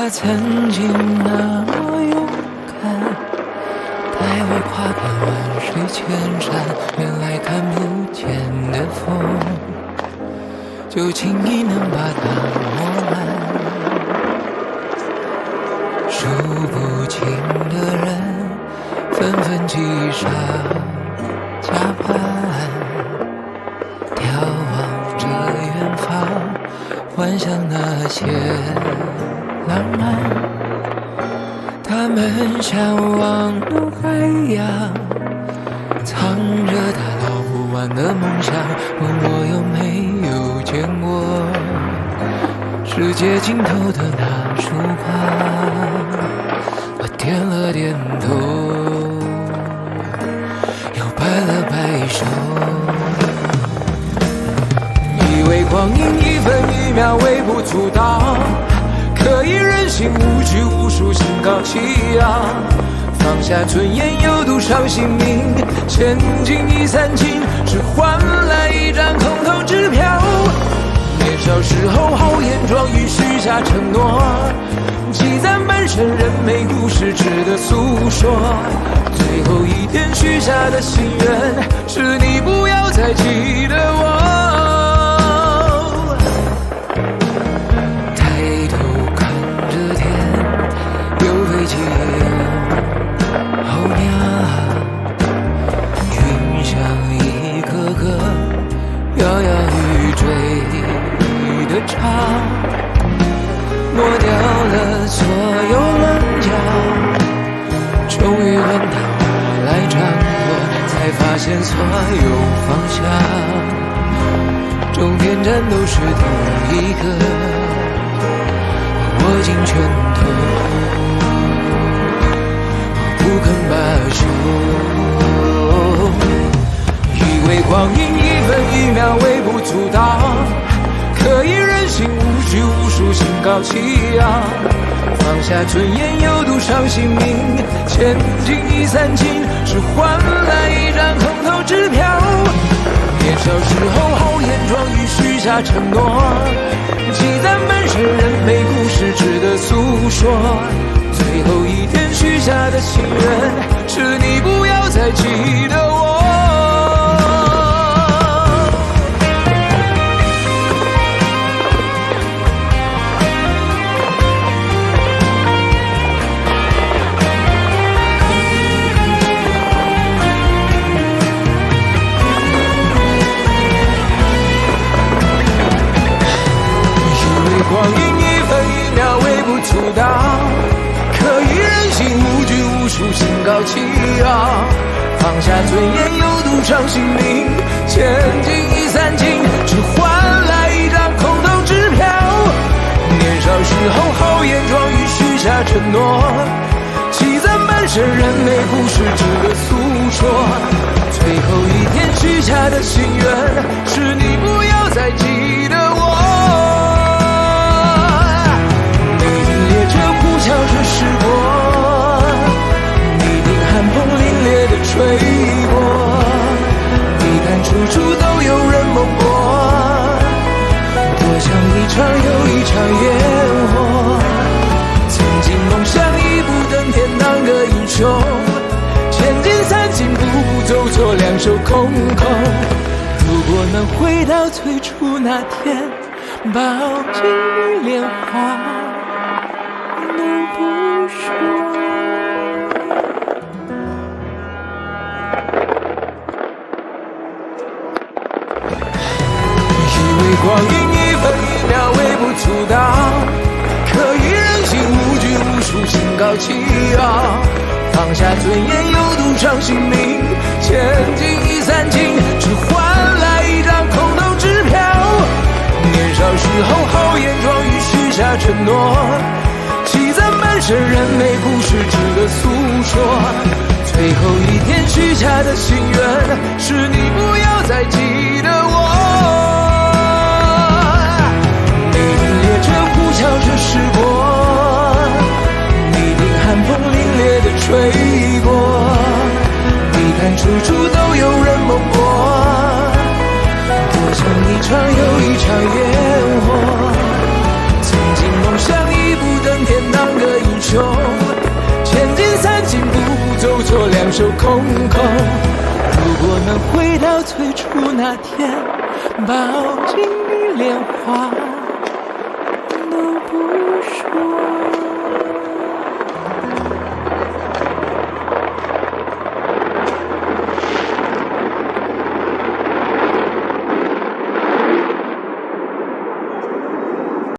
他曾经那么勇敢，带我跨遍万水千山，原来看不见的风，就轻易能把它磨烂。数不清的人纷纷击杀加班，眺望着远方，幻想那些浪漫。他们向往的海洋，藏着他捞不完的梦想，问我有没有见过世界尽头的那束光。我点了点头，又摆了摆手，以为光阴一分一秒微不足道，可以任性无拘无束，心高气扬，放下尊严有赌上性命，前进已散尽，只换来一张空头支票。年少时候豪言壮语，许下承诺，积攒半生人美故事值得诉说。最后一天许下的心愿，是你不要再记得我。抬头看着天，有飞机有候鸟，云像一个个摇摇欲坠的长，抹掉了所有棱角，终于轮到我来掌舵，才发现所有方向终点站都是同一个，我握紧拳头，我不肯罢休，以为光阴一分一秒微不足道，可以任性无拘无束，心高气扬，放下尊严有赌上性命，前进已散尽，只换来一张空头支票。年少时候豪言壮语，许下承诺，积攒半生人美故事值得诉说。最后一天许下的心愿，是你不要再记得我。光阴一分一秒微不足道，可以任性无拘无束，心高气昂，放下尊严有赌上性命，前进已散尽，只换来一张空头支票。年少时候豪言壮语，许下承诺，积攒半生人美故事值得诉说。最后一天许下的心愿，是你不要再记得我。笑着驶过，你听寒风凛冽的吹过，你看处处都有人梦过，多像一场又一场烟火。曾经梦想一步登天当个英雄，前进散尽步步走错两手空空。如果能回到最初那天，抱紧你莲花不说，以为光阴一分一秒微不足道，可以任性无拘无束，心高气昂，放下尊严有赌上性命，前进已散尽，只换来一张空头支票。年少时候豪言壮语，许下承诺，积攒半生人美故事值得诉说。最后一天许下的心愿，是你不要再记得我。你听列车呼啸着驶过，你听寒风凛冽的吹过，你看处处都有人梦过，多像一场又一场烟火。曾经梦想一步登天当天，抱紧你莲花。